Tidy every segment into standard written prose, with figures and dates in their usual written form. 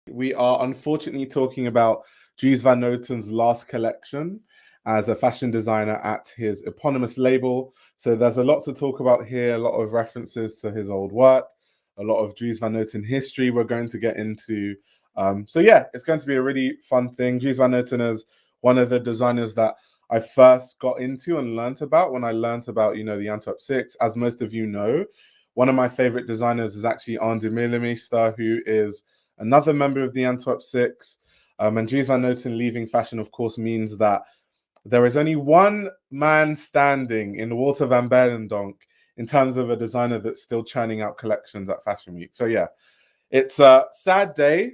We are unfortunately talking about Dries Van Noten's last collection as a fashion designer at his eponymous label. So there's a lot to talk about here, a lot of references to his old work, a lot of Dries Van Noten history we're going to get into. So yeah, it's going to be a really fun thing. Dries Van Noten is one of the designers that I first got into and learned about when I learned about, the Antwerp Six. As most of you know, one of my favorite designers is actually Arndt who is another member of the Antwerp Six. And Dries Van Noten leaving fashion, of course, means that there is only one man standing in Walter van Beirendonck in terms of a designer that's still churning out collections at Fashion Week. So yeah, it's a sad day,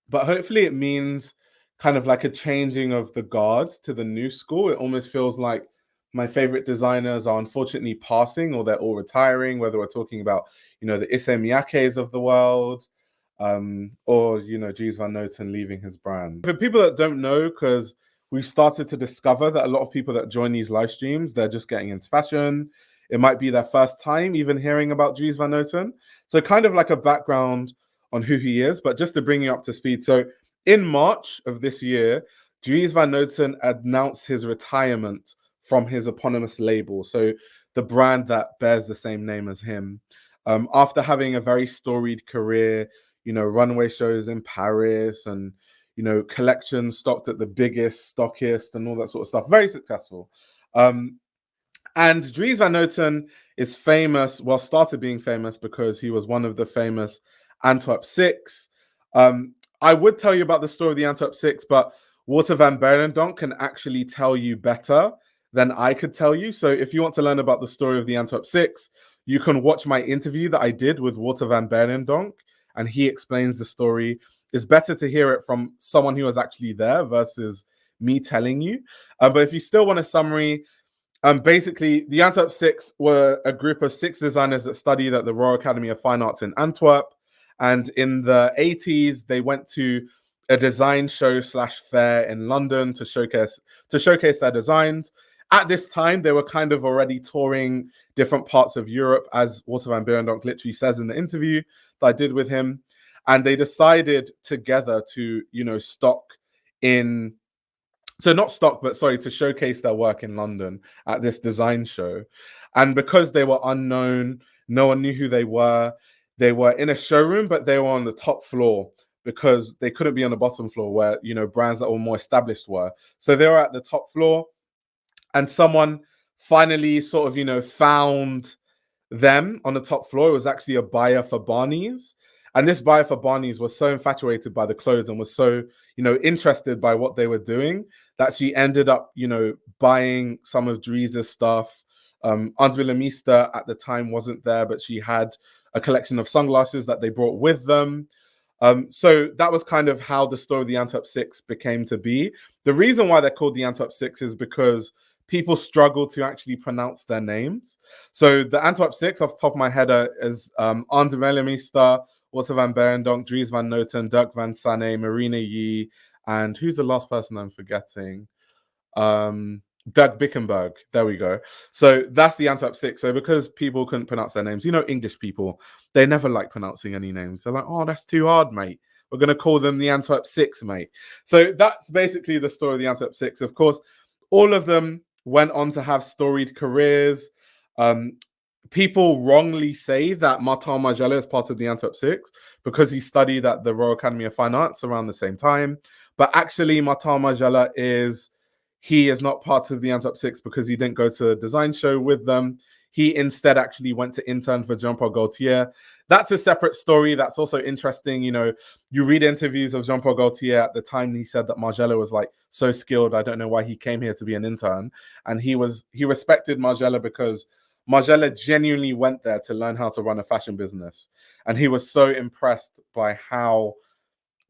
but hopefully it means kind of like a changing of the guards to the new school. It almost feels like my favorite designers are unfortunately passing, or they're all retiring, whether we're talking about, the Issey Miyakes of the world, or, Dries Van Noten leaving his brand. For people that don't know, because we've started to discover that a lot of people that join these live streams, they're just getting into fashion. It might be their first time even hearing about Dries Van Noten. So kind of like a background on who he is, but just to bring you up to speed. So in March of this year, Dries Van Noten announced his retirement from his eponymous label, so the brand that bears the same name as him. After having a very storied career, runway shows in Paris and, collections stocked at the biggest stockist and all that sort of stuff. Very successful. And Dries Van Noten is famous, started being famous because he was one of the famous Antwerp Six. I would tell you about the story of the Antwerp Six, but Walter van Beirendonck can actually tell you better than I could tell you. So if you want to learn about the story of the Antwerp Six, you can watch my interview that I did with Walter van Beirendonck, and he explains the story. It's better to hear it from someone who was actually there versus me telling you. But if you still want a summary, basically, the Antwerp Six were a group of 6 designers that studied at the Royal Academy of Fine Arts in Antwerp. And in the 80s, they went to a design show / fair in London to showcase their designs. At this time, they were kind of already touring different parts of Europe, as Walter van Beirendonck literally says in the interview that I did with him. And they decided together to, to showcase their work in London at this design show. And because they were unknown, no one knew who they were. They were in a showroom, but they were on the top floor because they couldn't be on the bottom floor where, brands that were more established were. So they were at the top floor, and someone finally sort of, found them on the top floor. It was actually a buyer for Barney's. And this buyer for Barney's was so infatuated by the clothes and was so, interested by what they were doing that she ended up, buying some of Dries's stuff. Aunt Wilhelmista at the time wasn't there, but she had a collection of sunglasses that they brought with them. So that was kind of how the story of the Antwerp Six became to be. The reason why they're called the Antwerp Six is because people struggle to actually pronounce their names. So the Antwerp Six, off the top of my head, is Aunt Wilhelmista, Walter van Beirendonck, Dries Van Noten, Dirk van Sanne, Marina Yee, and who's the last person I'm forgetting? Doug Bickenberg. There we go. So that's the Antwerp Six. So because people couldn't pronounce their names, English people, they never like pronouncing any names. They're like, oh, that's too hard, mate. We're going to call them the Antwerp Six, mate. So that's basically the story of the Antwerp Six. Of course, all of them went on to have storied careers. People wrongly say that Martin Margiela is part of the Antwerp Six because he studied at the Royal Academy of Fine Arts around the same time. But actually, Martin Margiela is not part of the Antwerp Six because he didn't go to a design show with them. He instead actually went to intern for Jean-Paul Gaultier. That's a separate story. That's also interesting. You read interviews of Jean-Paul Gaultier at the time. He said that Margiela was like so skilled. I don't know why he came here to be an intern. And he respected Margiela because Margiela genuinely went there to learn how to run a fashion business. And he was so impressed by how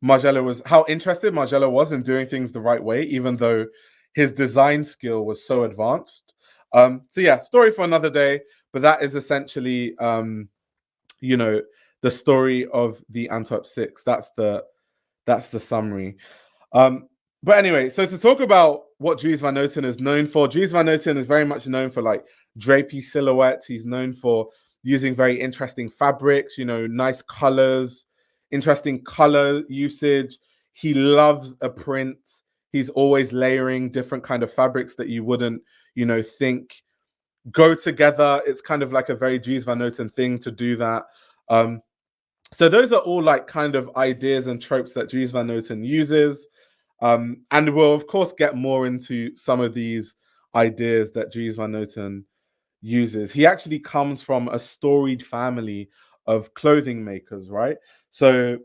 interested Margiela was in doing things the right way, even though his design skill was so advanced. So yeah, story for another day, but that is essentially, the story of the Antwerp Six. That's the summary. But anyway, so to talk about what Dries Van Noten is known for, Dries Van Noten is very much known for like drapey silhouettes. He's known for using very interesting fabrics, nice colors. interesting color usage. He loves a print. He's always layering different kind of fabrics that you wouldn't, think go together. It's kind of like a very Dries Van Noten thing to do that. So those are all like kind of ideas and tropes that Dries Van Noten uses. And we'll of course get more into some of these ideas that Dries Van Noten uses. He actually comes from a storied family of clothing makers, right? So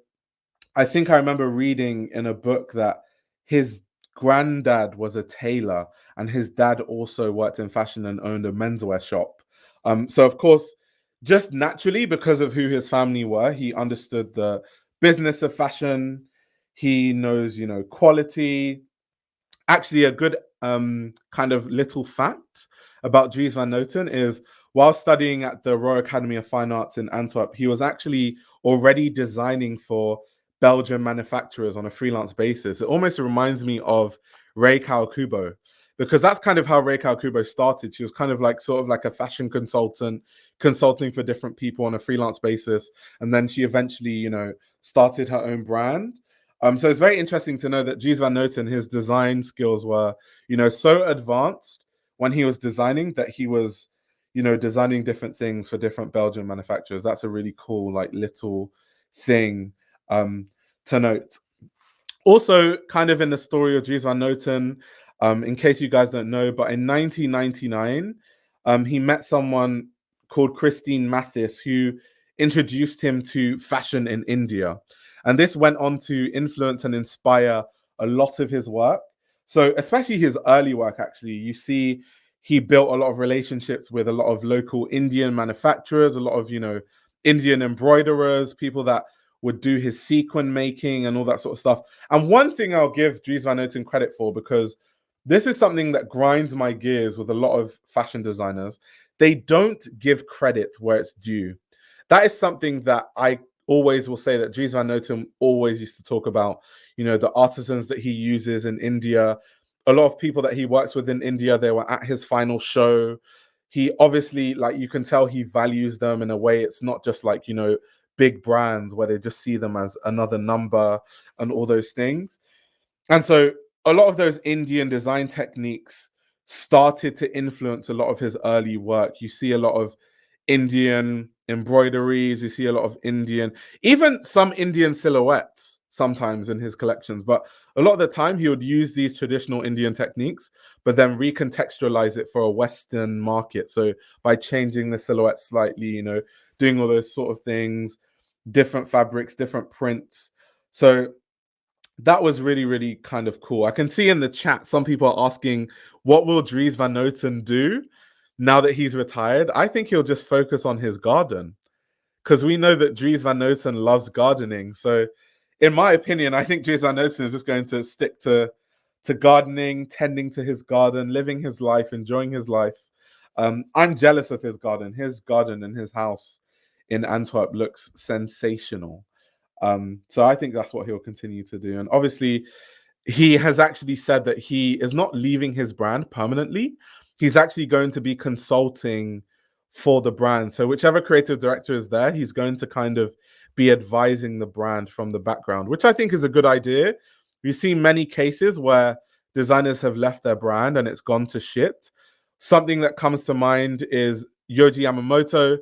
I think I remember reading in a book that his granddad was a tailor and his dad also worked in fashion and owned a menswear shop. So of course, just naturally, because of who his family were, he understood the business of fashion. He knows, quality. Actually, a good kind of little fact about Dries Van Noten is while studying at the Royal Academy of Fine Arts in Antwerp, he was actually already designing for Belgian manufacturers on a freelance basis. It almost reminds me of Rei Kawakubo, because that's kind of how Rei Kawakubo started. She was kind of like sort of like a fashion consultant, consulting for different people on a freelance basis. And then she eventually, started her own brand. So it's very interesting to know that Dries Van Noten, his design skills were, so advanced when he was designing that he was, designing different things for different Belgian manufacturers. That's a really cool, like little thing to note. Also, kind of in the story of Dries Van Noten, in case you guys don't know, but in 1999, he met someone called Christine Mathis who introduced him to fashion in India. And this went on to influence and inspire a lot of his work. So especially his early work, actually, you see he built a lot of relationships with a lot of local Indian manufacturers, a lot of, Indian embroiderers, people that would do his sequin making and all that sort of stuff. And one thing I'll give Dries Van Noten credit for, because this is something that grinds my gears with a lot of fashion designers, they don't give credit where it's due. That is something that I always will say that Dries Van Noten always used to talk about, the artisans that he uses in India. A lot of people that he works with in India, they were at his final show. He obviously, like, you can tell he values them in a way. It's not just like, big brands where they just see them as another number and all those things. And so a lot of those Indian design techniques started to influence a lot of his early work. You see a lot of Indian embroideries, you see a lot of Indian, even some Indian silhouettes sometimes in his collections. But a lot of the time he would use these traditional Indian techniques, but then recontextualize it for a Western market. So by changing the silhouette slightly, doing all those sort of things, different fabrics, different prints. So that was really, really kind of cool. I can see in the chat, some people are asking, what will Dries Van Noten do now that he's retired? I think he'll just focus on his garden, because we know that Dries Van Noten loves gardening. So in my opinion, I think Dries Van Noten is just going to stick to gardening, tending to his garden, living his life, enjoying his life. I'm jealous of his garden. His garden in his house in Antwerp looks sensational. So I think that's what he'll continue to do. And obviously, he has actually said that he is not leaving his brand permanently. He's actually going to be consulting for the brand. So whichever creative director is there, he's going to kind of be advising the brand from the background, which I think is a good idea. We've seen many cases where designers have left their brand and it's gone to shit. Something that comes to mind is Yohji Yamamoto.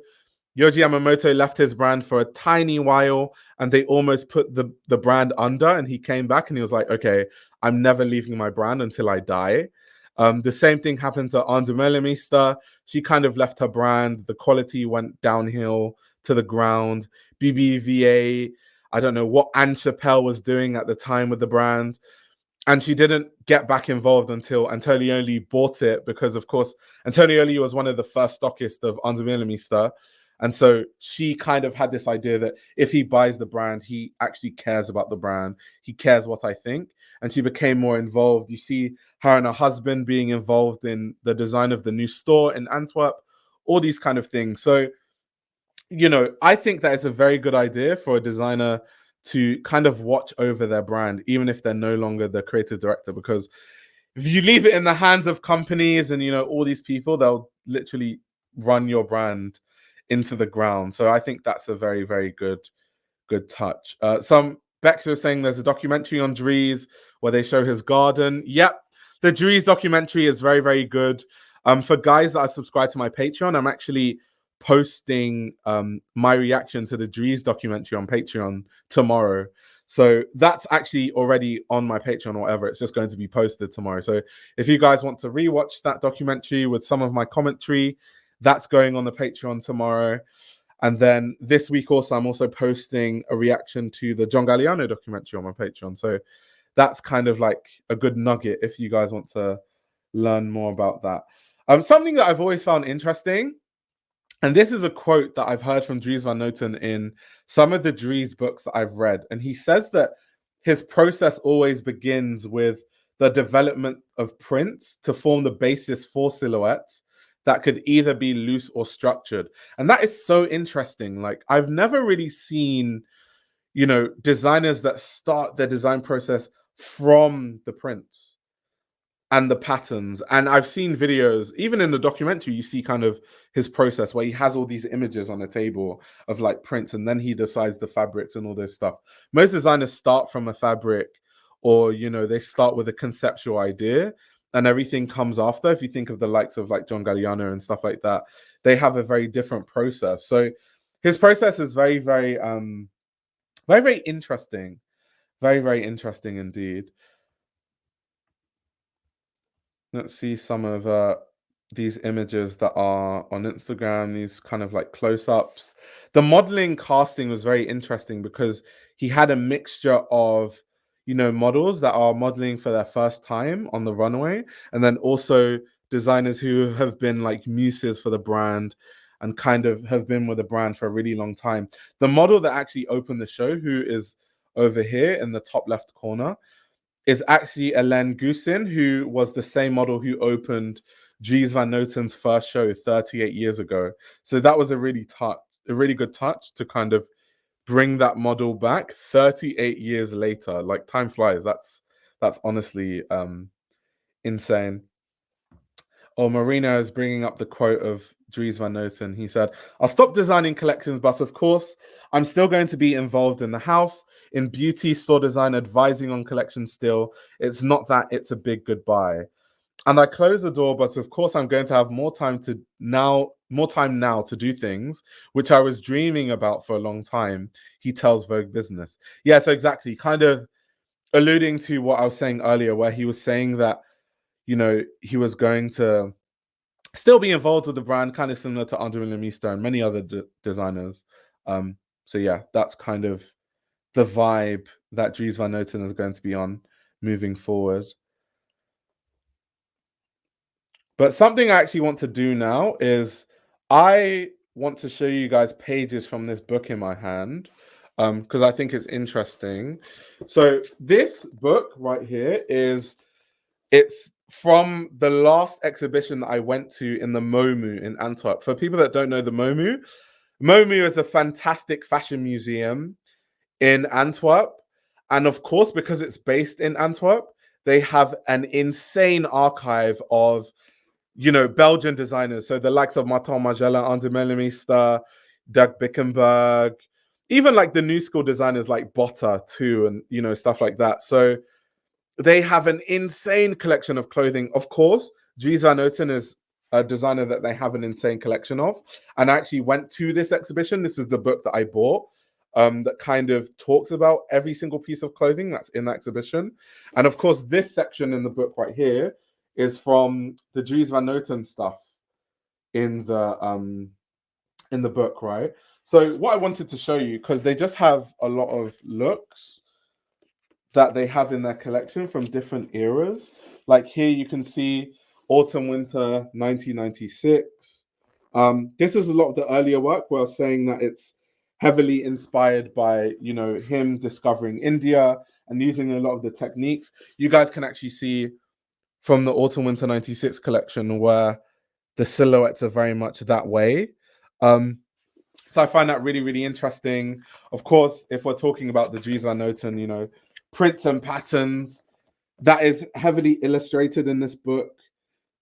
Yohji Yamamoto left his brand for a tiny while and they almost put the brand under, and he came back and he was like, okay, I'm never leaving my brand until I die. The same thing happened to Embellishments. She kind of left her brand. The quality went downhill to the ground. BBVA, I don't know what Anne Chappelle was doing at the time with the brand. And she didn't get back involved until Antonioli bought it, because, of course, Antonioli was one of the first stockists of Embellishments. And so she kind of had this idea that if he buys the brand, he actually cares about the brand. He cares what I think. And she became more involved. You see her and her husband being involved in the design of the new store in Antwerp, all these kind of things. So, I think that it's a very good idea for a designer to kind of watch over their brand, even if they're no longer the creative director, because if you leave it in the hands of companies and, all these people, they'll literally run your brand into the ground. So I think that's a very, very good good touch. Some Bex was saying there's a documentary on Dries where they show his garden. Yep, the Dries documentary is very, very good. For guys that are subscribed to my Patreon, I'm actually posting my reaction to the Dries documentary on Patreon tomorrow. So that's actually already on my Patreon or whatever. It's just going to be posted tomorrow. So if you guys want to rewatch that documentary with some of my commentary, that's going on the Patreon tomorrow. And then this week also, I'm also posting a reaction to the John Galliano documentary on my Patreon. So that's kind of like a good nugget if you guys want to learn more about that. Something that I've always found interesting, and this is a quote that I've heard from Dries Van Noten in some of the Dries books that I've read. And he says that his process always begins with the development of prints to form the basis for silhouettes that could either be loose or structured. And that is so interesting. Like, I've never really seen, you know, designers that start their design process from the prints and the patterns. And I've seen videos, even in the documentary, you see kind of his process where he has all these images on a table of like prints, and then he decides the fabrics and all this stuff. Most designers start from a fabric, or, you know, they start with a conceptual idea and everything comes after. If you think of the likes of like John Galliano and stuff like that, they have a very different process. So his process is very, very, very interesting. Very, very interesting indeed. Let's see some of these images that are on Instagram, these kind of like close-ups. The modeling casting was very interesting because he had a mixture of, you know, models that are modeling for their first time on the runway, and then also designers who have been like muses for the brand and kind of have been with the brand for a really long time. The model that actually opened the show, who is over here in the top left corner, is actually Alain Gossuin, who was the same model who opened Dries Van Noten's first show 38 years ago. So that was a really good touch to kind of bring that model back 38 years later. Like, time flies. That's honestly insane. Oh, Marina is bringing up the quote of Dries Van Noten. He said, "I'll stop designing collections, but of course, I'm still going to be involved in the house, in beauty, store design, advising on collections still. It's not that it's a big goodbye. And I close the door, but of course, I'm going to have more time now to do things which I was dreaming about for a long time," he tells Vogue Business. Yeah, so exactly, kind of alluding to what I was saying earlier, where he was saying that, you know, he was going to still be involved with the brand, kind of similar to Andre Lemista and many other designers. So yeah, that's kind of the vibe that Dries Van Noten is going to be on moving forward. But something I actually want to do now is I want to show you guys pages from this book in my hand, because I think it's interesting. So this book right here it's from the last exhibition that I went to in the MoMU in Antwerp. For people that don't know the MoMU is a fantastic fashion museum in Antwerp. And of course, because it's based in Antwerp, they have an insane archive of, you know, Belgian designers. So the likes of Martin Margiela, Andre Lemista, Doug Bickenberg, even like the new school designers like Botta too, and, you know, stuff like that. So they have an insane collection of clothing. Of course, Dries Van Noten is a designer that they have an insane collection of. And I actually went to this exhibition. This is the book that I bought, that kind of talks about every single piece of clothing that's in the exhibition. And of course, this section in the book right here is from the Dries Van Noten stuff in the book, right? So what I wanted to show you, because they just have a lot of looks that they have in their collection from different eras. Like here you can see autumn winter 1996. This is a lot of the earlier work where I was saying that it's heavily inspired by, you know, him discovering India and using a lot of the techniques. You guys can actually see from the autumn winter 96 collection where the silhouettes are very much that way. So I find that really, really interesting. Of course, if we're talking about the Dries Van Noten, you know, prints and patterns, that is heavily illustrated in this book.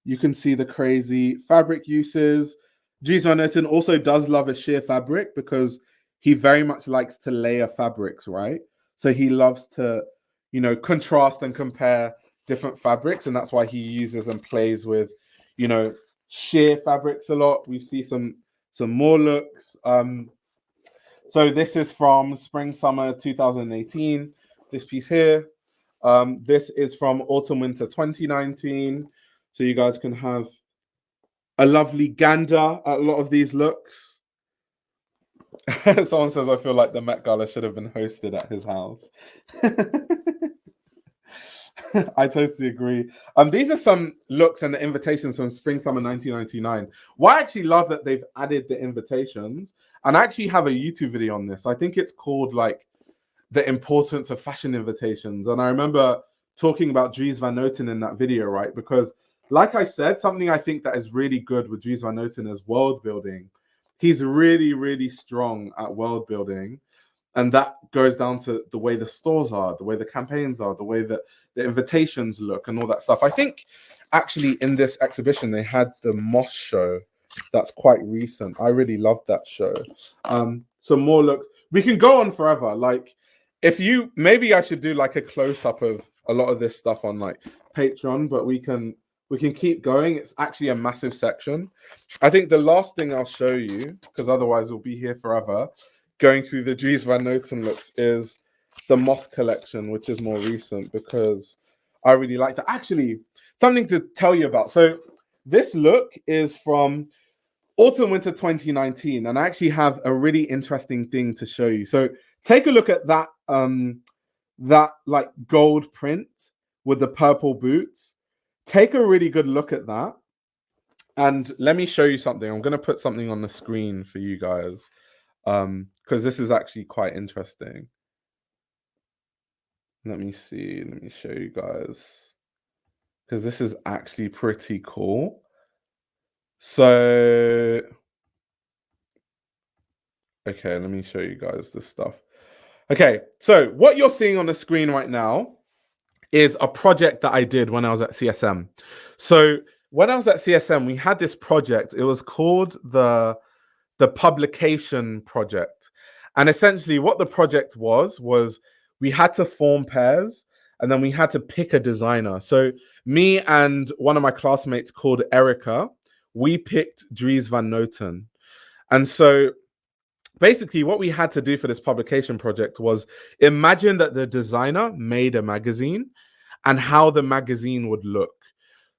You can see the crazy fabric uses. Dries Van Noten also does love a sheer fabric because he very much likes to layer fabrics, right? So he loves to, you know, contrast and compare different fabrics, and that's why he uses and plays with, you know, sheer fabrics a lot. We see some more looks. So this is from spring summer 2018. This piece here. This is from autumn winter 2019. So you guys can have a lovely gander at a lot of these looks. Someone says, I feel like the Met Gala should have been hosted at his house. I totally agree. These are some looks and the invitations from spring summer 1999. Well, I actually love that they've added the invitations, and I actually have a YouTube video on this. I think it's called like the importance of fashion invitations. And I remember talking about Dries Van Noten in that video, right? Because like I said, something I think that is really good with Dries Van Noten is world building. He's really, really strong at world building. And that goes down to the way the stores are, the way the campaigns are, the way that the invitations look and all that stuff. I think actually in this exhibition, they had the Moss show. That's quite recent. I really loved that show. Some more looks. We can go on forever. Like, if you, maybe I should do like a close-up of a lot of this stuff on like Patreon, but we can keep going. It's actually a massive section. I think the last thing I'll show you, because otherwise we'll be here forever, going through the Dries Van Noten looks, is the Moss collection, which is more recent, because I really like that. Actually, something to tell you about. So this look is from autumn winter 2019, and I actually have a really interesting thing to show you. So take a look at that that like gold print with the purple boots. Take a really good look at that, and let me show you something. I'm going to put something on the screen for you guys, because this is actually quite interesting. Let me see. Let me show you guys, because this is actually pretty cool. So, okay, let me show you guys this stuff. Okay, so what you're seeing on the screen right now is a project that I did when I was at CSM. So when I was at CSM, we had this project. It was called the publication project. And essentially what the project was we had to form pairs, and then we had to pick a designer. So me and one of my classmates called Erica, we picked Dries Van Noten. And so basically what we had to do for this publication project was imagine that the designer made a magazine and how the magazine would look.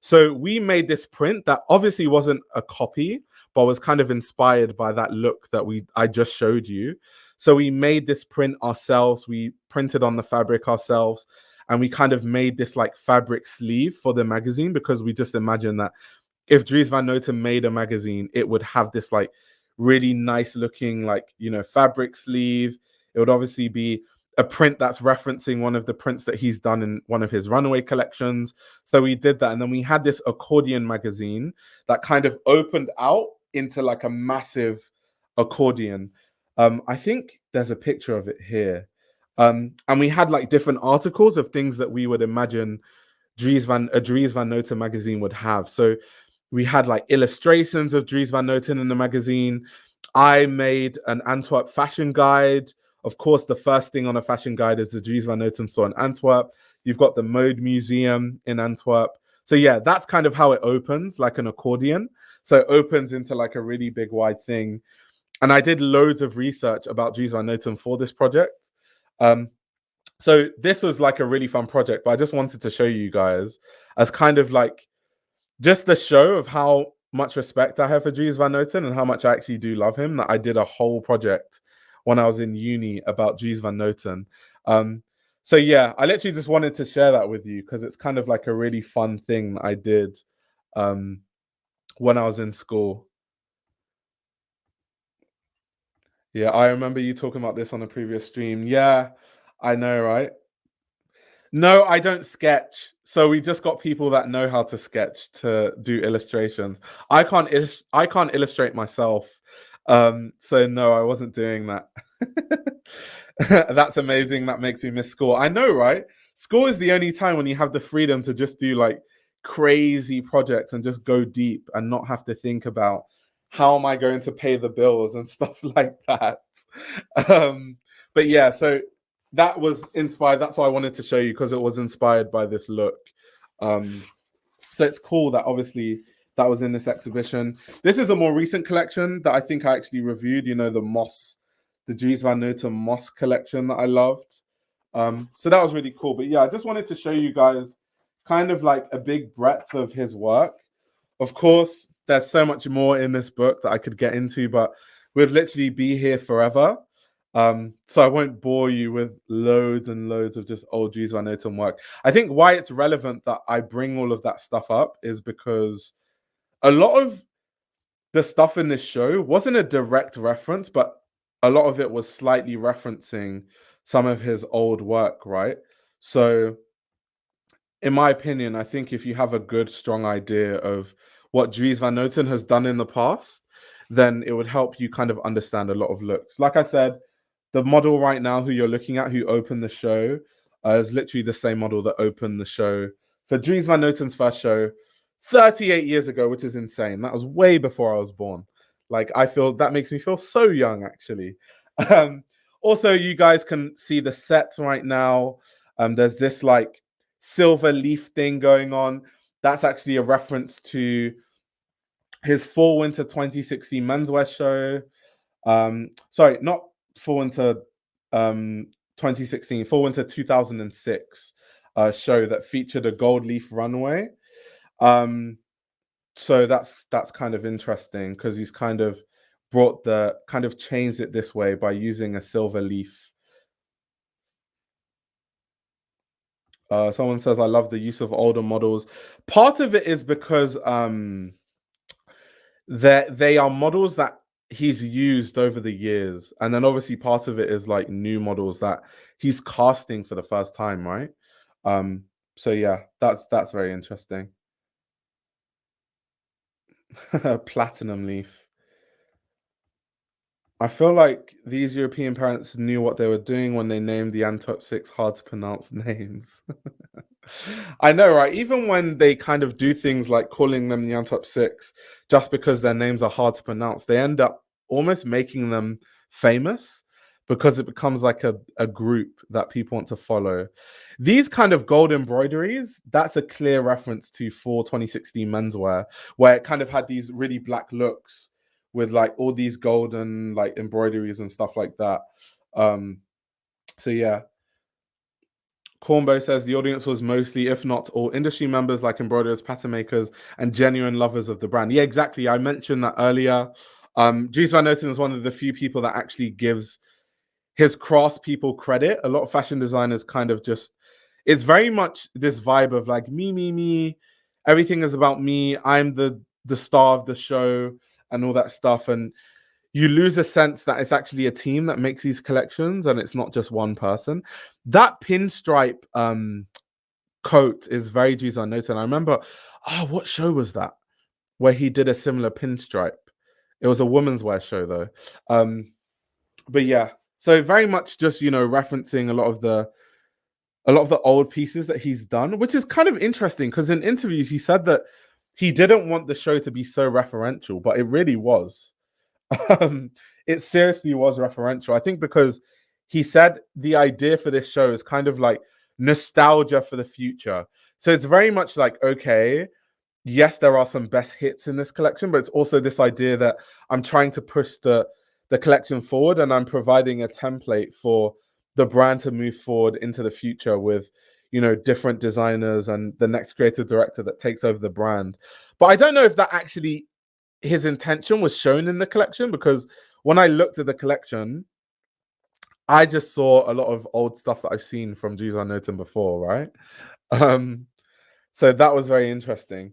So we made this print that obviously wasn't a copy, but was kind of inspired by that look that I just showed you. So we made this print ourselves. We printed on the fabric ourselves, and we kind of made this like fabric sleeve for the magazine, because we just imagined that if Dries Van Noten made a magazine, it would have this like really nice looking, like, you know, fabric sleeve. It would obviously be a print that's referencing one of the prints that he's done in one of his runway collections. So we did that. And then we had this accordion magazine that kind of opened out into like a massive accordion. I think there's a picture of it here. And we had like different articles of things that we would imagine a Dries Van Noten magazine would have. So we had like illustrations of Dries Van Noten in the magazine. I made an Antwerp fashion guide. Of course, the first thing on a fashion guide is the Dries Van Noten store in Antwerp. You've got the Mode Museum in Antwerp. So yeah, that's kind of how it opens, like an accordion. So it opens into like a really big wide thing. And I did loads of research about Dries Van Noten for this project. So this was like a really fun project, but I just wanted to show you guys as kind of like just the show of how much respect I have for Dries Van Noten and how much I actually do love him, that I did a whole project when I was in uni about Dries Van Noten. So yeah, I literally just wanted to share that with you because it's kind of like a really fun thing that I did when I was in school. Yeah, I remember you talking about this on a previous stream. Yeah, I know, right? No, I don't sketch. So we just got people that know how to sketch to do illustrations. I can't illustrate myself. So no, I wasn't doing that. That's amazing. That makes me miss school. I know, right? School is the only time when you have the freedom to just do like crazy projects and just go deep and not have to think about how am I going to pay the bills and stuff like that. But yeah, so that was inspired. That's why I wanted to show you, because it was inspired by this look. So it's cool that obviously that was in this exhibition. This is a more recent collection that I think I actually reviewed, you know, the Dries Van Noten moss collection that I loved. So that was really cool. But yeah, I just wanted to show you guys kind of like a big breadth of his work. Of course, there's so much more in this book that I could get into, but we'd literally be here forever. So I won't bore you with loads and loads of just old Dries Van Noten work. I think why it's relevant that I bring all of that stuff up is because a lot of the stuff in this show wasn't a direct reference, but a lot of it was slightly referencing some of his old work, right? So in my opinion, I think if you have a good, strong idea of what Dries Van Noten has done in the past, then it would help you kind of understand a lot of looks. Like I said, the model right now who you're looking at, who opened the show, is literally the same model that opened the show for Dries Van Noten's first show 38 years ago, which is insane. That was way before I was born. Like, I feel that makes me feel so young, actually. Also, you guys can see the set right now. There's this like silver leaf thing going on. That's actually a reference to his fall winter 2016 menswear show. Sorry, not fall winter 2016, fall winter 2006 show that featured a gold leaf runway. So that's kind of interesting because he's kind of changed it this way by using a silver leaf. Someone says, I love the use of older models. Part of it is because they are models that he's used over the years. And then obviously part of it is like new models that he's casting for the first time, right? So yeah, that's very interesting. Platinum leaf. I feel like these European parents knew what they were doing when they named the Antwerp Six hard to pronounce names. I know, right? Even when they kind of do things like calling them the Antwerp Six, just because their names are hard to pronounce, they end up almost making them famous because it becomes like a group that people want to follow. These kind of gold embroideries, that's a clear reference to Fall 2016 menswear, where it kind of had these really black looks with like all these golden like embroideries and stuff like that. So yeah. Cornbow says the audience was mostly, if not all, industry members like embroiderers, pattern makers, and genuine lovers of the brand. Yeah, exactly. I mentioned that earlier. Dries Van Noten is one of the few people that actually gives his craftspeople credit. A lot of fashion designers kind of just, it's very much this vibe of like me. Everything is about me. I'm the star of the show and all that stuff. And you lose a sense that it's actually a team that makes these collections and it's not just one person. That pinstripe coat is very Dries Van Noten. I remember, what show was that where he did a similar pinstripe? It was a women's wear show though. But yeah, so very much just, you know, referencing a lot of the old pieces that he's done, which is kind of interesting because in interviews he said that he didn't want the show to be so referential, but it really was. It seriously was referential. I think because he said the idea for this show is kind of like nostalgia for the future. So it's very much like, okay, yes, there are some best hits in this collection, but it's also this idea that I'm trying to push the collection forward and I'm providing a template for the brand to move forward into the future with, you know, different designers and the next creative director that takes over the brand. But I don't know if that actually his intention was shown in the collection, because when I looked at the collection, I just saw a lot of old stuff that I've seen from Dries Van Noten before, right? So that was very interesting.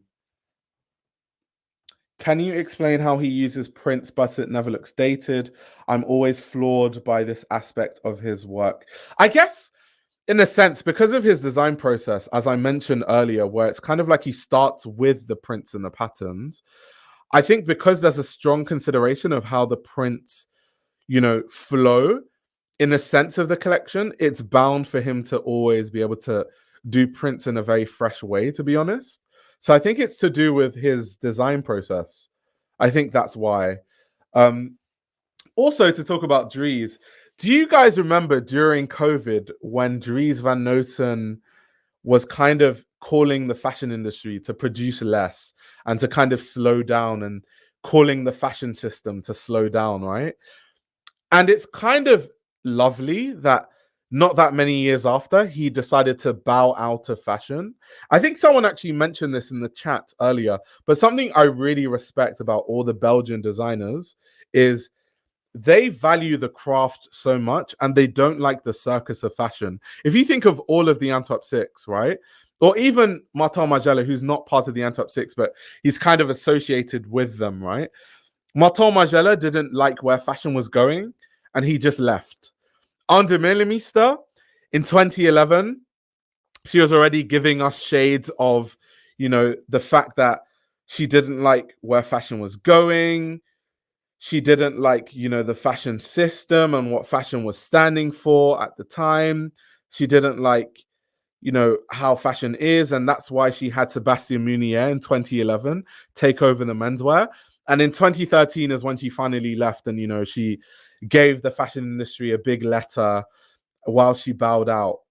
Can you explain how he uses prints but it never looks dated? I'm always floored by this aspect of his work. I guess in a sense, because of his design process, as I mentioned earlier, where it's kind of like he starts with the prints and the patterns, I think because there's a strong consideration of how the prints, you know, flow in the sense of the collection, it's bound for him to always be able to do prints in a very fresh way, to be honest. So I think it's to do with his design process. I think that's why. Also, to talk about Dries, do you guys remember during COVID when Dries Van Noten was kind of calling the fashion industry to produce less and to kind of slow down, and calling the fashion system to slow down, right? And it's kind of lovely that not that many years after, he decided to bow out of fashion. I think someone actually mentioned this in the chat earlier, but something I really respect about all the Belgian designers is they value the craft so much, and they don't like the circus of fashion. If you think of all of the Antwerp Six, right? Or even Martin Margiela, who's not part of the Antwerp Six, but he's kind of associated with them, right? Martin Margiela didn't like where fashion was going, and he just left. Under Millimista in 2011, she was already giving us shades of, the fact that she didn't like where fashion was going. She didn't like, the fashion system and what fashion was standing for at the time. She didn't like, how fashion is. And that's why she had Sébastien Mounier in 2011 take over the menswear. And in 2013 is when she finally left, and, she gave the fashion industry a big letter while she bowed out.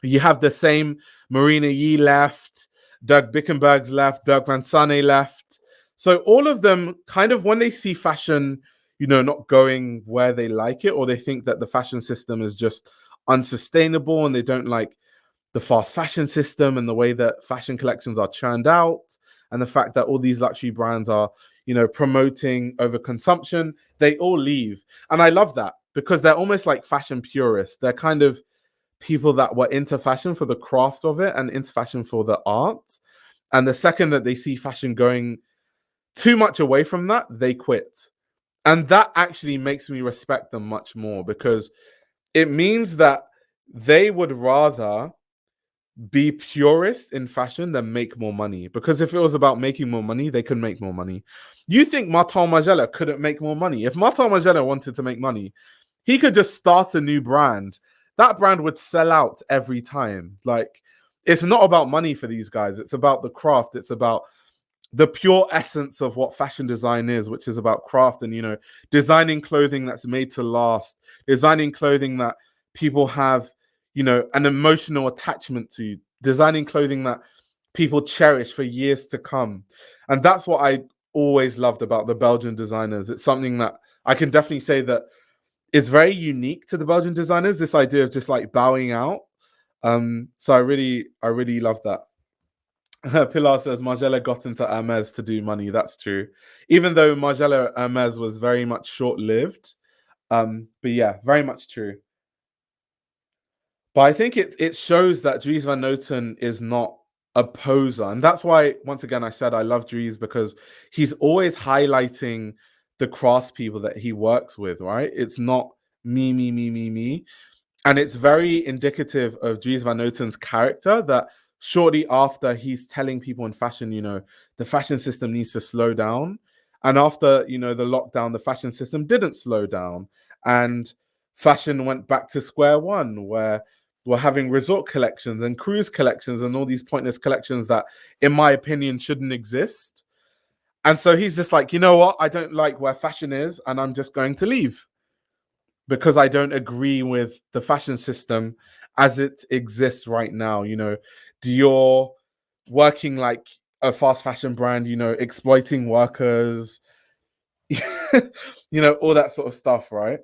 You have the same Marina Yee left, Doug Bickenberg's left, Dirk Van Sane left. So all of them kind of, when they see fashion, not going where they like it, or they think that the fashion system is just unsustainable, and they don't like the fast fashion system and the way that fashion collections are churned out, and the fact that all these luxury brands are, promoting overconsumption, they all leave. And I love that, because they're almost like fashion purists. They're kind of people that were into fashion for the craft of it and into fashion for the art. And the second that they see fashion going too much away from that, they quit. And that actually makes me respect them much more, because it means that they would rather be purist in fashion than make more money. Because if it was about making more money, they could make more money. You think Martin Margiela couldn't make more money? If Martin Margiela wanted to make money, he could just start a new brand. That brand would sell out every time. Like, it's not about money for these guys. It's about the craft. It's about the pure essence of what fashion design is, which is about craft and, designing clothing that's made to last, designing clothing that people have, an emotional attachment to, designing clothing that people cherish for years to come. And that's what I always loved about the Belgian designers. It's something that I can definitely say that is very unique to the Belgian designers, this idea of just like bowing out. So I really love that. Pilar says Margiela got into Hermes to do money. That's true. Even though Margiela Hermes was very much short-lived. But yeah, very much true. But I think it shows that Dries Van Noten is not a poser. And that's why, once again, I said I love Dries, because he's always highlighting the craftspeople that he works with, right? It's not me, me, me, me, me. And it's very indicative of Dries Van Noten's character that shortly after, he's telling people in fashion, the fashion system needs to slow down. And after, the lockdown, the fashion system didn't slow down. And fashion went back to square one, where we're having resort collections and cruise collections and all these pointless collections that, in my opinion, shouldn't exist. And so he's just like, you know what? I don't like where fashion is, and I'm just going to leave, because I don't agree with the fashion system as it exists right now. Dior working like a fast fashion brand, exploiting workers, all that sort of stuff, right?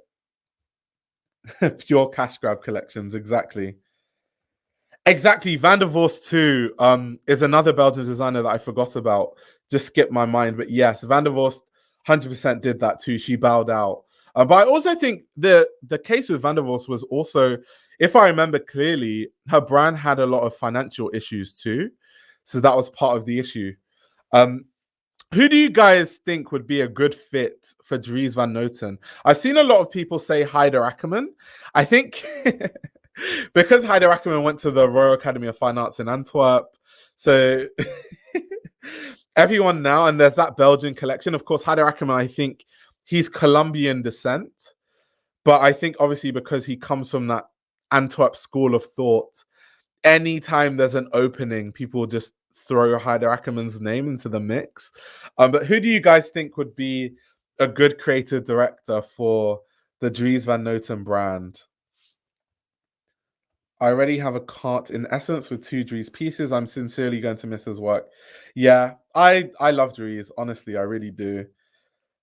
Pure cash grab collections, exactly. Van der Vorst too is another Belgian designer that I forgot about. Just skipped my mind, but yes, Van der Vorst 100% did that too. She bowed out. But I also think the case with Van der Vorst was also, if I remember clearly, her brand had a lot of financial issues too. So that was part of the issue. Who do you guys think would be a good fit for Dries Van Noten? I've seen a lot of people say Heider Ackerman. I think because Heider Ackerman went to the Royal Academy of Fine Arts in Antwerp, so everyone now, and there's that Belgian collection. Of course, Heider Ackerman, I think he's Colombian descent, but I think obviously because he comes from that Antwerp school of thought, anytime there's an opening, people just throw Heider Ackerman's name into the mix. But who do you guys think would be a good creative director for the Dries Van Noten brand? I already have a cart in essence with 2 Dries pieces. I'm sincerely going to miss his work. Yeah, I love Dries. Honestly, I really do.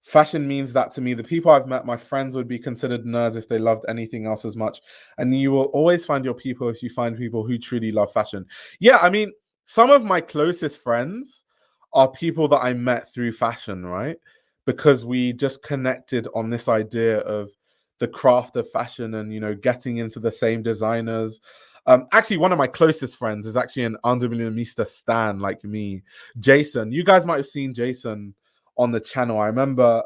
Fashion means that to me. The people I've met, my friends, would be considered nerds if they loved anything else as much. And you will always find your people if you find people who truly love fashion. Yeah, I mean, some of my closest friends are people that I met through fashion, right? Because we just connected on this idea of the craft of fashion and, getting into the same designers. Actually, one of my closest friends is actually an Undermilionista stan like me, Jason. You guys might have seen Jason on the channel. I remember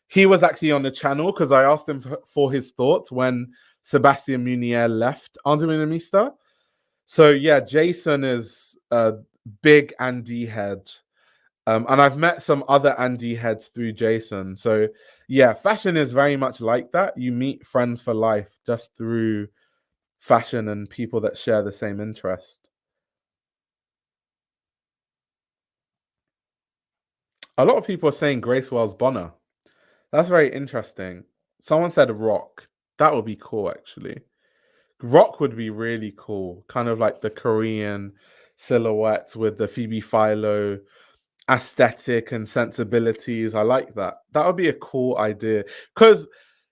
he was actually on the channel because I asked him for his thoughts when Sebastian Munier left Undermilionista. So yeah, Jason is a big Andy head. And I've met some other Andy heads through Jason. So yeah, fashion is very much like that. You meet friends for life just through fashion and people that share the same interest. A lot of people are saying Grace Wells Bonner. That's very interesting. Someone said rock. That would be cool, actually. Rock would be really cool. Kind of like the Korean silhouettes with the Phoebe Philo aesthetic and sensibilities. I like that. That would be a cool idea. Because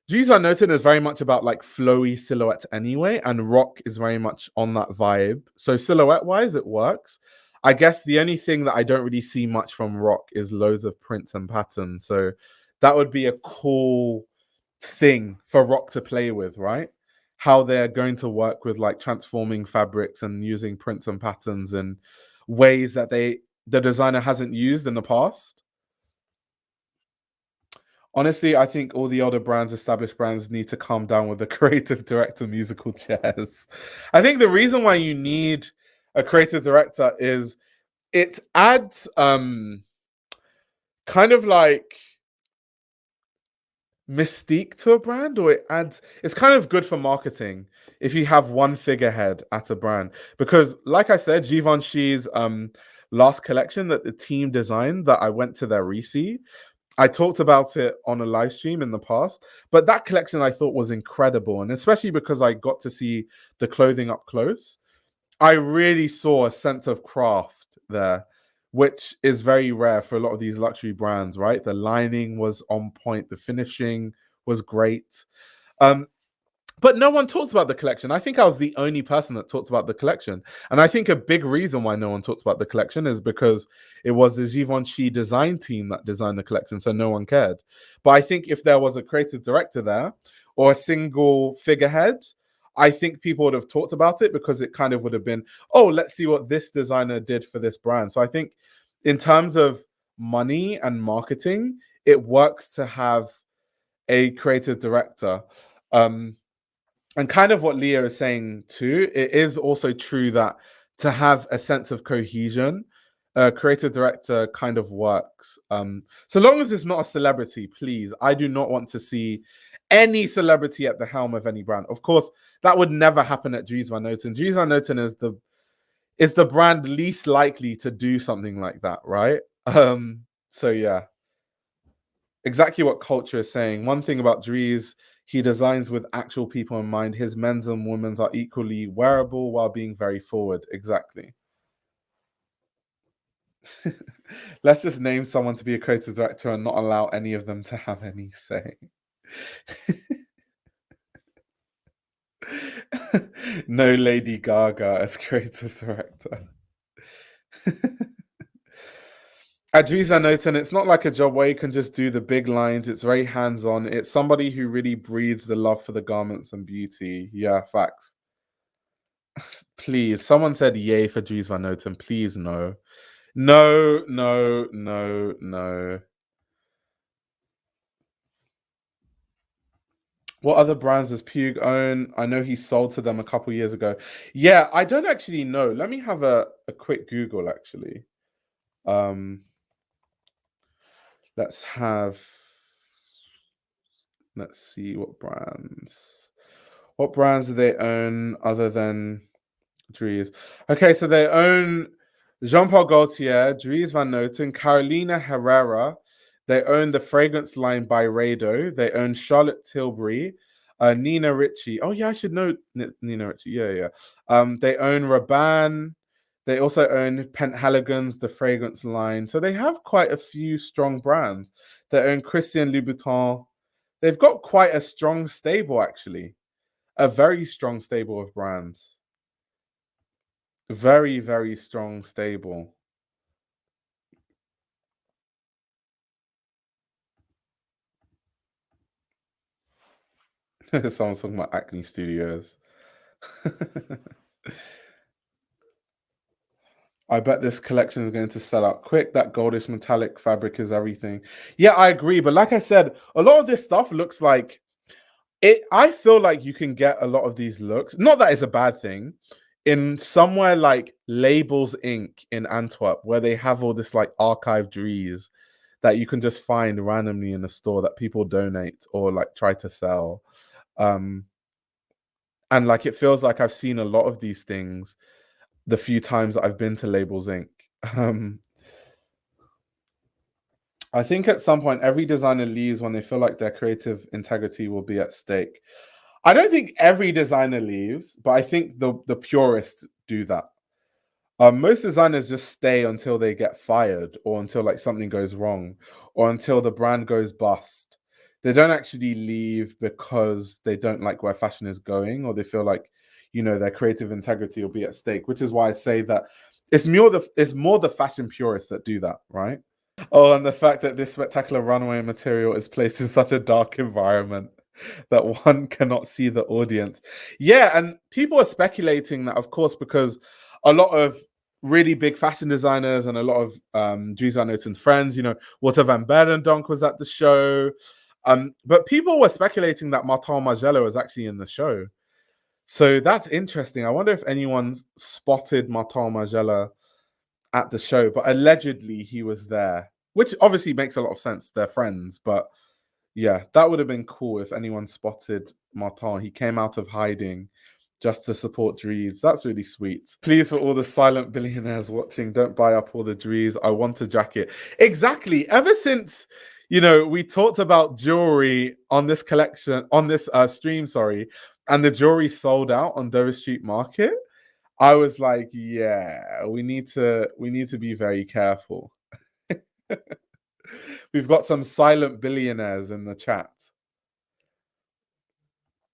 Dries Van Noten is very much about like flowy silhouettes anyway, and rock is very much on that vibe. So silhouette-wise, it works. I guess the only thing that I don't really see much from rock is loads of prints and patterns. So that would be a cool thing for rock to play with, right? How they're going to work with like transforming fabrics and using prints and patterns in ways that the designer hasn't used in the past. Honestly, I think all the other brands, established brands, need to calm down with the creative director musical chairs. I think the reason why you need a creative director is it adds kind of like mystique to a brand, or it's kind of good for marketing if you have one figurehead at a brand, because like I said, Givenchy's last collection that the team designed, that I went to their rec, I talked about it on a live stream in the past, but that collection I thought was incredible, and especially because I got to see the clothing up close, I really saw a sense of craft there, which is very rare for a lot of these luxury brands, right? The lining was on point, the finishing was great. Um, but no one talks about the collection. I think I was the only person that talked about the collection. And I think a big reason why no one talks about the collection is because it was the Givenchy design team that designed the collection, so no one cared. But I think if there was a creative director there or a single figurehead, I think people would have talked about it, because it kind of would have been, oh, let's see what this designer did for this brand. So I think in terms of money and marketing, it works to have a creative director. And kind of what Leo is saying too, it is also true that to have a sense of cohesion, a creative director kind of works. So long as it's not a celebrity, please. I do not want to see any celebrity at the helm of any brand. Of course, that would never happen at Dries Van Noten. Dries Van Noten is the brand least likely to do something like that, right? So yeah, exactly what culture is saying. One thing about Dries, he designs with actual people in mind. His men's and women's are equally wearable while being very forward. Exactly. Let's just name someone to be a creative director and not allow any of them to have any say. No Lady Gaga as creative director. At Dries Van Noten, it's not like a job where you can just do the big lines. It's very hands-on. It's somebody who really breathes the love for the garments and beauty. Yeah, facts. Please, someone said yay for Dries Van Noten. Please, no. No, no, no, no. What other brands does Pug own? I know he sold to them a couple years ago. Yeah, I don't actually know. Let me have a quick Google, actually. Um, let's have... Let's see what brands. What brands do they own other than Dries? Okay, so they own Jean-Paul Gaultier, Dries Van Noten, Carolina Herrera. They own the fragrance line by Rado. They own Charlotte Tilbury, Nina Ricci. Oh yeah, I should know Nina Ricci. Yeah. They own Rabanne. They also own Penhaligon's, the fragrance line. So they have quite a few strong brands. They own Christian Louboutin. They've got quite a strong stable, actually. A very strong stable of brands. Very, very strong stable. Someone's talking about Acne Studios. I bet this collection is going to sell out quick. That goldish metallic fabric is everything. Yeah, I agree. But like I said, a lot of this stuff looks like it. I feel like you can get a lot of these looks. Not that it's a bad thing. In somewhere like Labels Inc. in Antwerp, where they have all this like archive Dries that you can just find randomly in a store that people donate or like try to sell. And like it feels like I've seen a lot of these things the few times that I've been to Labels Inc. I think at some point every designer leaves when they feel like their creative integrity will be at stake. I don't think every designer leaves, but I think the purists do that. Most designers just stay until they get fired or until like something goes wrong or until the brand goes bust. They don't actually leave because they don't like where fashion is going or they feel like, you know, their creative integrity will be at stake, which is why I say that it's more the fashion purists that do that, right? Oh, and the fact that this spectacular runway material is placed in such a dark environment that one cannot see the audience. Yeah, and people are speculating that, of course, because a lot of really big fashion designers and a lot of Dries Van Noten's friends, you know, Walter van Beirendonck was at the show. But people were speculating that Martin Margiela was actually in the show. So that's interesting. I wonder if anyone's spotted Martin Margiela at the show, but allegedly he was there, which obviously makes a lot of sense. They're friends, but yeah, that would have been cool if anyone spotted Martin. He came out of hiding just to support Dries. That's really sweet. Please, for all the silent billionaires watching, don't buy up all the Dries. I want a jacket. Exactly. Ever since, you know, we talked about jewelry on this collection, on this stream, sorry, and the jewelry sold out on Dover Street Market, I was like, yeah, we need to be very careful. We've got some silent billionaires in the chat.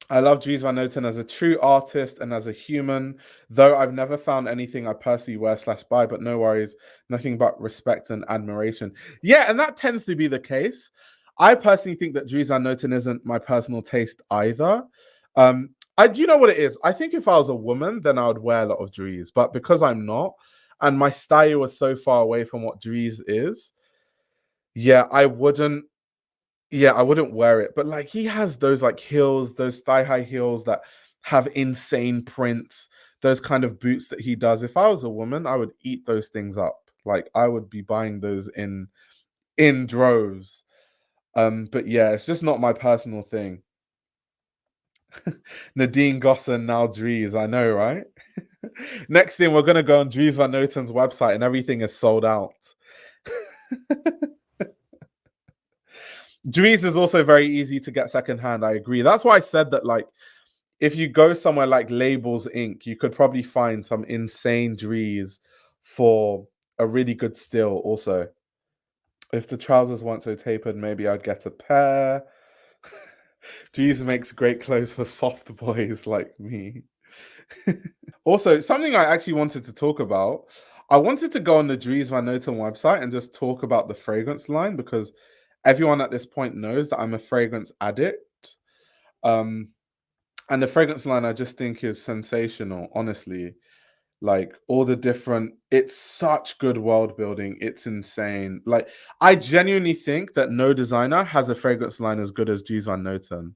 I love Dries Van Noten as a true artist and as a human, though I've never found anything I personally wear/buy, but no worries, nothing but respect and admiration. Yeah, and that tends to be the case. I personally think that Dries Van Noten isn't my personal taste either. I do you know what it is? I think if I was a woman, then I would wear a lot of Dries, but because I'm not, and my style was so far away from what Dries is, yeah, I wouldn't wear it, but like he has those like heels, those thigh-high heels that have insane prints, those kind of boots that he does. If I was a woman, I would eat those things up. Like I would be buying those in droves. But yeah, it's just not my personal thing. Nadine Gosson, now Dries, I know, right? Next thing, we're gonna go on Dries Van Noten's website and everything is sold out. Dries is also very easy to get secondhand. I agree. That's why I said that, like, if you go somewhere like Labels Inc., you could probably find some insane Dries for a really good steal. Also, if the trousers weren't so tapered, maybe I'd get a pair. Dries makes great clothes for soft boys like me. Also, something I actually wanted to talk about. I wanted to go on the Dries Van Noten website and just talk about the fragrance line because everyone at this point knows that I'm a fragrance addict. Um, and the fragrance line I just think is sensational, honestly. Like all the different, it's such good world building. It's insane. Like I genuinely think that no designer has a fragrance line as good as Dries Van Noten.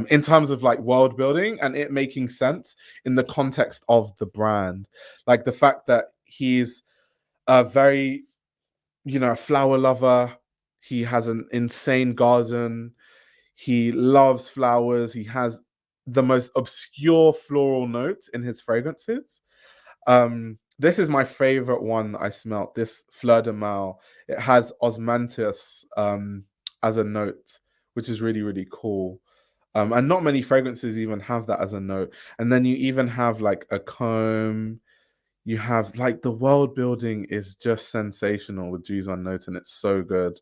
In terms of like world building and it making sense in the context of the brand. Like the fact that he's a very, you know, a flower lover. He has an insane garden. He loves flowers. He has the most obscure floral notes in his fragrances. this is my favorite one I smelt, this Fleur de Mal. It has osmanthus as a note, which is really, really cool. And not many fragrances even have that as a note. And then you even have like a comb. You have like the world building is just sensational with Dries Van Noten. It's so good.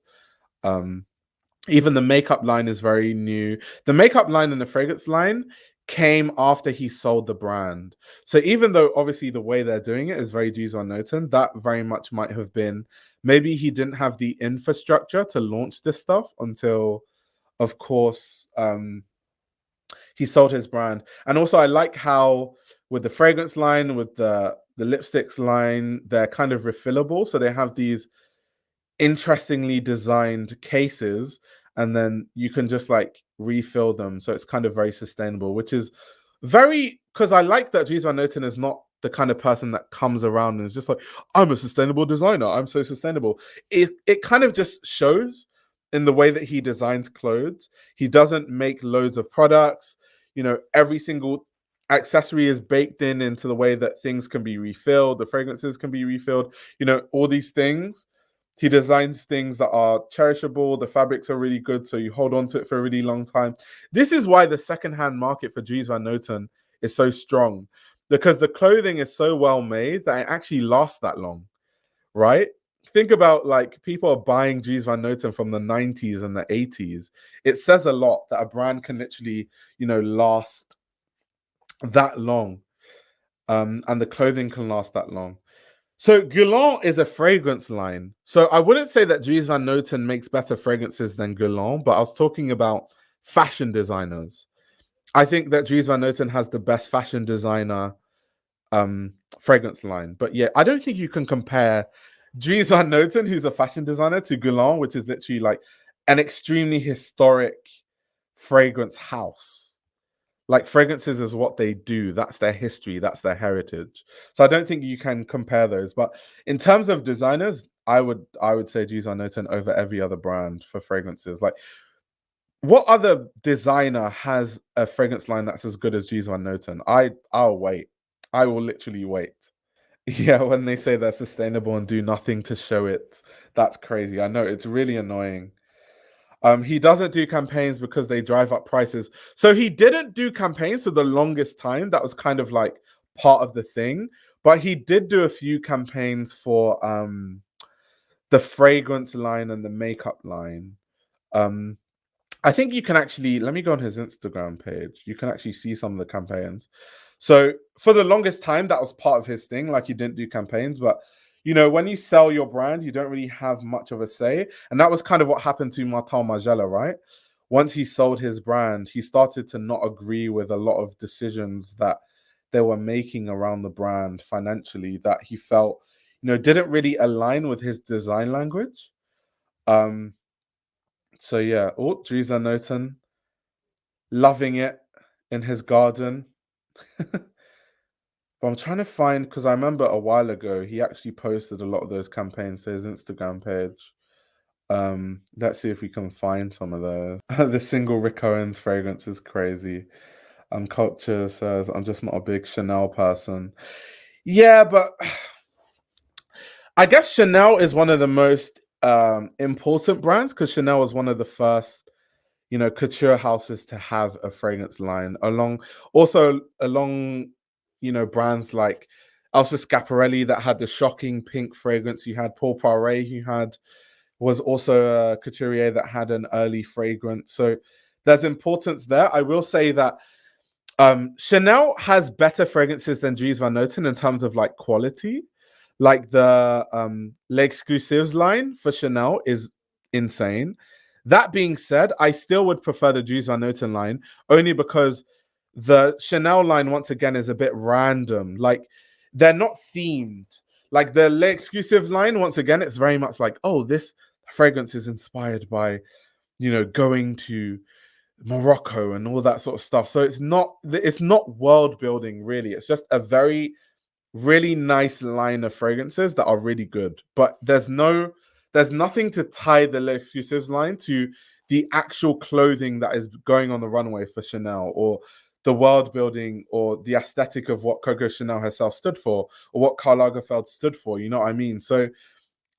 Even the makeup line is very new. The makeup line and the fragrance line came after he sold the brand. So even though obviously the way they're doing it is very Dries Van Noten, that very much might have been, maybe he didn't have the infrastructure to launch this stuff until, of course, he sold his brand. And also I like how with the fragrance line, with the lipsticks line, they're kind of refillable. So they have these interestingly designed cases, and then you can just like refill them. So it's kind of very sustainable, which is very, because I like that Dries Van Noten is not the kind of person that comes around and is just like, I'm a sustainable designer, I'm so sustainable. It kind of just shows in the way that he designs clothes. He doesn't make loads of products. You know, every single accessory is baked into the way that things can be refilled, the fragrances can be refilled, you know, all these things. He designs things that are cherishable. The fabrics are really good, so you hold on to it for a really long time. This is why the secondhand market for Dries Van Noten is so strong, because the clothing is so well made that it actually lasts that long, right? Think about like people are buying Dries Van Noten from the 90s and the 80s. It says a lot that a brand can literally, you know, last that long, and the clothing can last that long. So Guerlain is a fragrance line. So I wouldn't say that Dries Van Noten makes better fragrances than Guerlain, but I was talking about fashion designers. I think that Dries Van Noten has the best fashion designer fragrance line. But yeah, I don't think you can compare Dries Van Noten, who's a fashion designer, to Guerlain, which is literally like an extremely historic fragrance house. Like fragrances is what they do. That's their history. That's their heritage. So I don't think you can compare those. But in terms of designers, I would say Dries Van Noten over every other brand for fragrances. Like, what other designer has a fragrance line that's as good as Dries Van Noten? I'll wait. I will literally wait. Yeah, when they say they're sustainable and do nothing to show it, that's crazy. I know, it's really annoying. He doesn't do campaigns because they drive up prices. So he didn't do campaigns for the longest time. That was kind of like part of the thing. But he did do a few campaigns for the fragrance line and the makeup line. I think you can actually, let me go on his Instagram page. You can actually see some of the campaigns. So for the longest time, that was part of his thing. Like, he didn't do campaigns, but you know, when you sell your brand, you don't really have much of a say. And that was kind of what happened to Martin Margiela, right? Once he sold his brand, he started to not agree with a lot of decisions that they were making around the brand financially, that he felt, you know, didn't really align with his design language. So yeah, Dries Van Noten, loving it in his garden. But I'm trying to find, because I remember a while ago he actually posted a lot of those campaigns to his Instagram page. Let's see if we can find some of those. The single Rick Owens fragrance is crazy. Culture says I'm just not a big Chanel person. Yeah, but I guess Chanel is one of the most important brands, because Chanel was one of the first, you know, couture houses to have a fragrance line, along, you know, brands like Elsa Schiaparelli that had the shocking pink fragrance. You had Paul Poiret, who was also a couturier that had an early fragrance. So there's importance there. I will say that Chanel has better fragrances than Dries Van Noten in terms of like quality. Like the L'Exclusives line for Chanel is insane. That being said, I still would prefer the Dries Van Noten line, only because the Chanel line, once again, is a bit random. Like, they're not themed. Like the L'Exclusive line, once again, it's very much like, oh, this fragrance is inspired by, you know, going to Morocco and all that sort of stuff. So it's not world building, really. It's just a very really nice line of fragrances that are really good, but there's nothing to tie the L'Exclusives line to the actual clothing that is going on the runway for Chanel, or the world building or the aesthetic of what Coco Chanel herself stood for, or what Karl Lagerfeld stood for. You know what I mean? So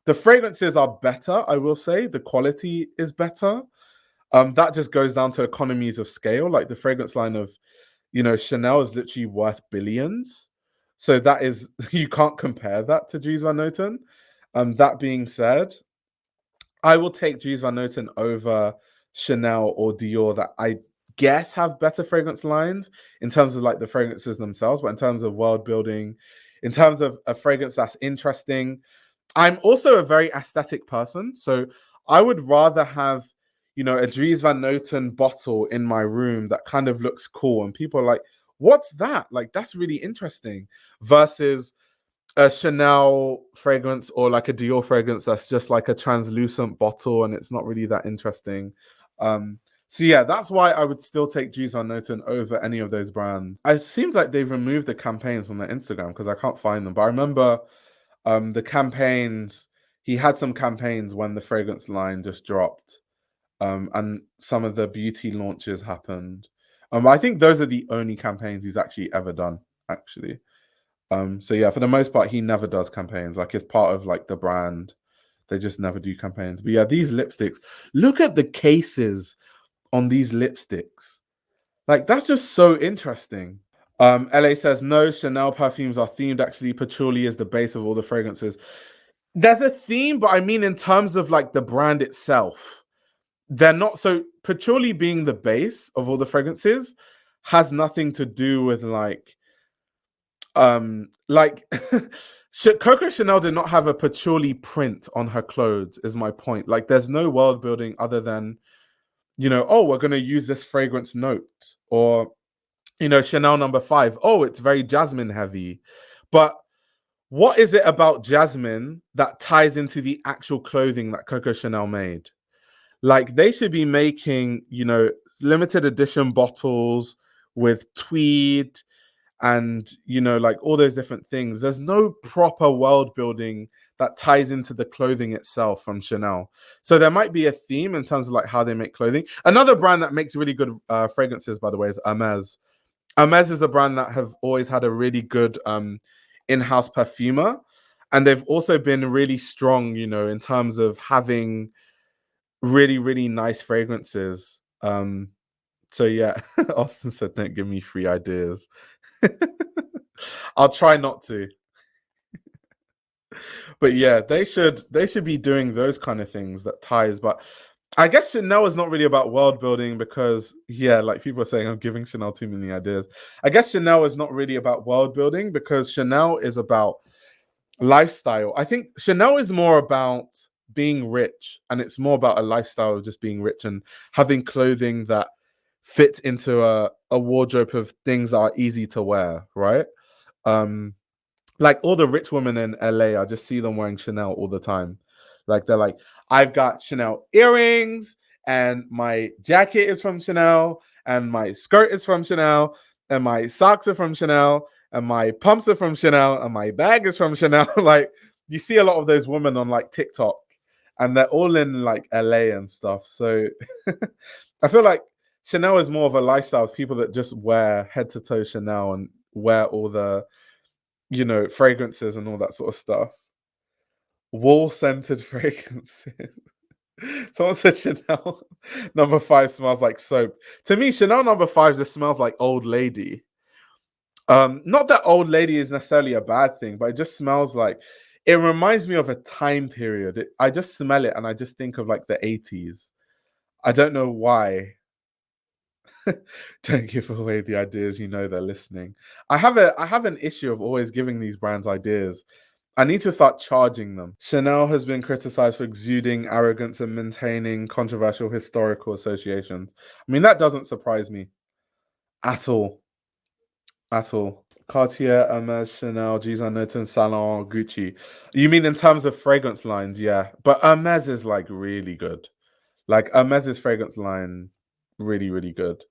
the fragrances are better, I will say. The quality is better. That just goes down to economies of scale. Like the fragrance line of, Chanel is literally worth billions. So that is, you can't compare that to Dries Van Noten. That being said, I will take Dries Van Noten over Chanel or Dior that I guess have better fragrance lines in terms of like the fragrances themselves, but in terms of world building, in terms of a fragrance that's interesting. I'm also a very aesthetic person, so I would rather have, a Dries Van Noten bottle in my room that kind of looks cool, and people are like, "What's that? Like, that's really interesting," versus a Chanel fragrance or like a Dior fragrance that's just like a translucent bottle and it's not really that interesting. So yeah, that's why I would still take Dries Van Noten over any of those brands. It seems like they've removed the campaigns from their Instagram because I can't find them. But I remember the campaigns. He had some campaigns when the fragrance line just dropped, and some of the beauty launches happened. I think those are the only campaigns he's actually ever done. Actually, so yeah, for the most part, he never does campaigns. Like it's part of like the brand. They just never do campaigns. But yeah, these lipsticks. Look at the cases on these lipsticks. Like that's just so interesting. LA says no, Chanel perfumes are themed. Actually, patchouli is the base of all the fragrances. There's a theme, but I mean in terms of like the brand itself, they're not. So patchouli being the base of all the fragrances has nothing to do with like Coco Chanel did not have a patchouli print on her clothes, is my point. Like there's no world building other than, oh, we're going to use this fragrance note, or Chanel number 5. Oh, it's very jasmine heavy. But what is it about jasmine that ties into the actual clothing that Coco Chanel made? Like they should be making, limited edition bottles with tweed and, like all those different things. There's no proper world building that ties into the clothing itself from Chanel. So there might be a theme in terms of like how they make clothing. Another brand that makes really good fragrances, by the way, is Hermes. Hermes is a brand that have always had a really good in-house perfumer, and they've also been really strong, in terms of having really, really nice fragrances. So yeah, Austin said, "Don't give me free ideas." I'll try not to. But yeah, they should be doing those kind of things that ties. But I guess Chanel is not really about world building because, yeah, like people are saying, I'm giving Chanel too many ideas. I guess Chanel is not really about world building because Chanel is about lifestyle. I think Chanel is more about being rich, and it's more about a lifestyle of just being rich and having clothing that fits into a wardrobe of things that are easy to wear, right? Like all the rich women in LA, I just see them wearing Chanel all the time. Like they're like, I've got Chanel earrings, and my jacket is from Chanel, and my skirt is from Chanel, and my socks are from Chanel, and my pumps are from Chanel, and my bag is from Chanel. Like you see a lot of those women on like TikTok, and they're all in like LA and stuff. So I feel like Chanel is more of a lifestyle of people that just wear head to toe Chanel and wear all the fragrances and all that sort of stuff. Wall scented fragrances. Someone said Chanel number 5 smells like soap. To me, Chanel number 5 just smells like old lady. Not that old lady is necessarily a bad thing, but it just smells like, it reminds me of a time period. I just smell it and I just think of like the 80s. I don't know why. Don't give away the ideas, they're listening. I have an issue of always giving these brands ideas. I need to start charging them. Chanel has been criticized for exuding arrogance and maintaining controversial historical associations. I mean, that doesn't surprise me at all. At all. Cartier, Hermes, Chanel, Dries Van Noten, Salon, Gucci. You mean in terms of fragrance lines? Yeah. But Hermes is like really good. Like Hermes's fragrance line, really, really good.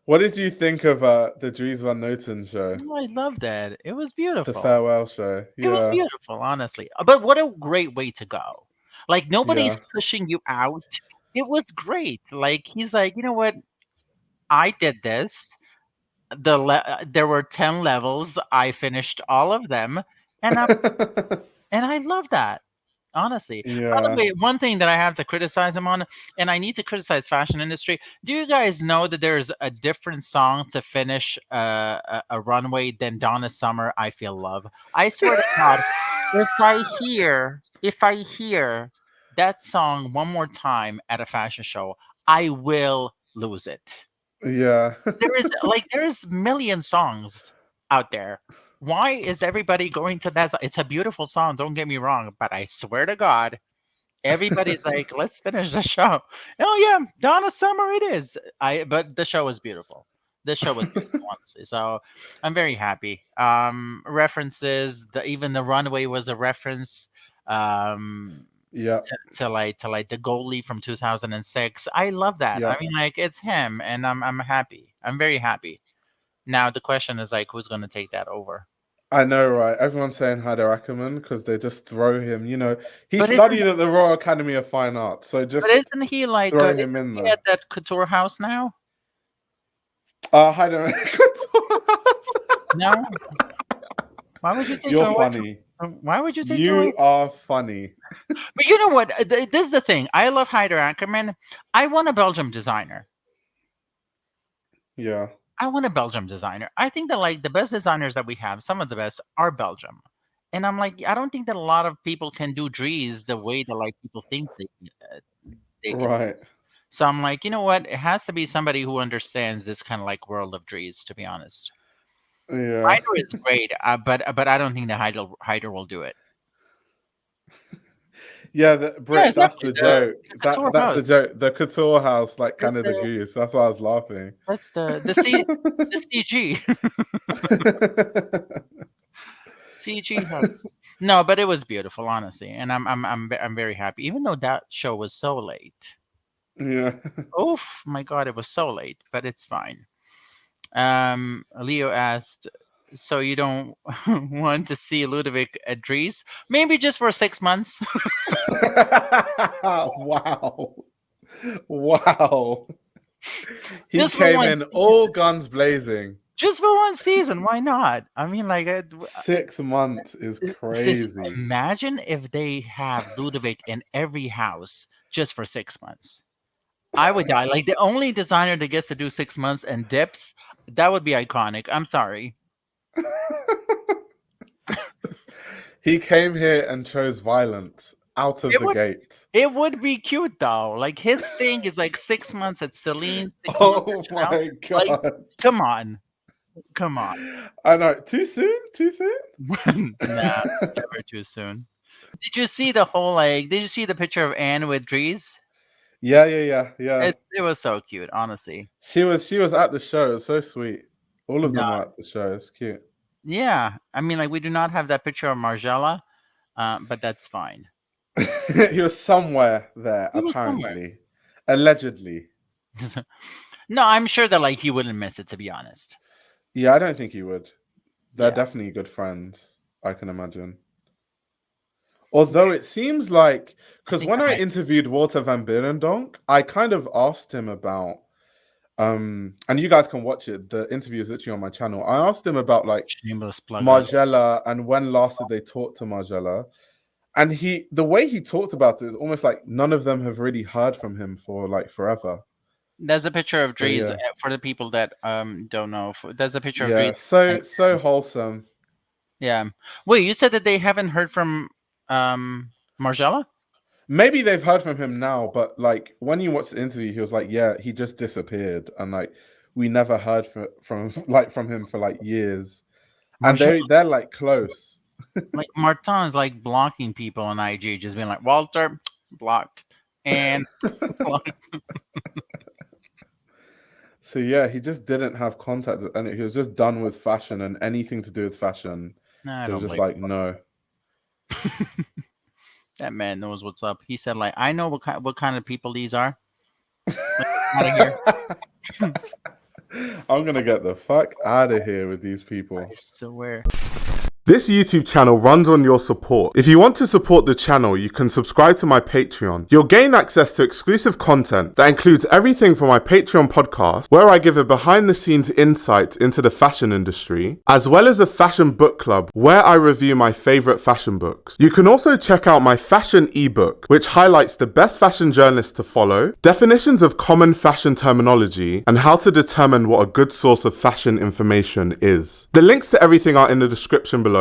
What did you think of the Dries Van Noten show? Oh, I love that. It was The beautiful. farewell show. It was Yeah. beautiful, honestly. But what a great way to go. Like Yeah. nobody's pushing you out. It was great. Like he's like, you know what? I did this. there were 10 levels. I finished all of them, and I love that. Honestly. By the Yeah. way, one thing that I have to criticize him on, and I need to criticize fashion industry. Do you guys know that there's a different song to finish a runway than Donna Summer, I Feel Love? I swear to God, if I hear that song one more time at a fashion show, I will lose it. Yeah. There's million songs out there. Why is everybody going to that? It's a beautiful song, don't get me wrong, but I swear to God, everybody's like, let's finish the show. Oh yeah, Donna Summer it is. But the show was beautiful. The show was beautiful, honestly. So I'm very happy. References, even the runway was a reference. Um, Yeah. to like the goalie from 2006. I love that. I Yeah. mean, like it's him, and I'm happy. I'm very happy. Now the question is like, who's going to take that over? I know, right? Everyone's saying Haider Ackermann because they just throw him. He But isn't studied at the Royal Academy of Fine Arts, so but just isn't he like throw isn't him in he there. at that couture house now? Haider Ackermann. No. Why would you take You're him away funny. Why would you take him away? You are funny. But you know what? This is the thing. I love Haider Ackermann. I want a Belgium designer. Yeah. I want a Belgium designer. I think that like the best designers that we have, some of the best, are Belgium. And I'm like, I don't think that a lot of people can do Dries the way that like people think they can. Right. So I'm like, you know what? It has to be somebody who understands this kind of like world of Dries, to be honest. Yeah. Hyder is great, but I don't think that Hyder will do it. Yeah, Yeah, Brit, that's exactly. the The joke. couture That's the house. joke. The couture house, like That's Canada the Goose. That's why I was laughing. that's the CG CG house. No, but it was beautiful, honestly, and I'm very happy. Even though that show was so late. Yeah. Oof, my God, it was so late, but it's fine. Leo asked, so you don't want to see Ludovic at Dries? Maybe just for 6 months. Wow. Wow. He Just for came one in season. all guns blazing. Just for one season. Why not? I mean, like, 6 months is crazy. imagine if they have Ludovic in every house just for 6 months. I would die. Like the only designer that gets to do 6 months and dips, that would be iconic. I'm sorry. He came here and chose violence out of It the would gate. it would be cute though. Like his thing is like 6 months at Celine, 6 months Oh at Chanel. my Like, god. come on. Come on. I know. Too soon? Too soon? Nah, never too soon. Did you see the whole like did you see the picture of Anne with Dries? Yeah. It was so cute, honestly. She was at the show. It's so sweet. All of No. them are at the show. It's cute. Yeah. I mean like we do not have that picture of Margella, but that's fine. He was somewhere there, He was somewhere. apparently. Allegedly. No, I'm sure that like he wouldn't miss it, to be honest. Yeah, I don't think he would. They're Yeah. definitely good friends, I can imagine. Although it seems like, I because think when that I might interviewed Walter van Beirendonk, I kind of asked him about, and you guys can watch it. The interview is literally on my channel. I asked him about like shameless plug on Margiela and when last did they talk to Margiela, and the way he talked about it is almost like none of them have really heard from him for like forever. There's a picture of So Dries yeah, for the people that don't know. There's a picture of yeah, Dries. so wholesome. Yeah. Wait, you said that they haven't heard from Margella? Maybe they've heard from him now, but like when you watch the interview, he was like, "Yeah, he just disappeared," and like we never heard from him for like years, and Margella, they're like close. like Martin is like blocking people on IG, just being like Walter blocked and blocked. So yeah, he just didn't have contact, and he was just done with fashion and anything to do with fashion. Nah, I He was don't just blame like, no. that man knows what's up. He said like I know what kind of people these are. Out of here. I'm gonna get the fuck out of here with these people. I swear. This YouTube channel runs on your support. If you want to support the channel, you can subscribe to my Patreon. You'll gain access to exclusive content that includes everything from my Patreon podcast, where I give a behind-the-scenes insight into the fashion industry, as well as a fashion book club, where I review my favorite fashion books. You can also check out my fashion ebook, which highlights the best fashion journalists to follow, definitions of common fashion terminology, and how to determine what a good source of fashion information is. The links to everything are in the description below.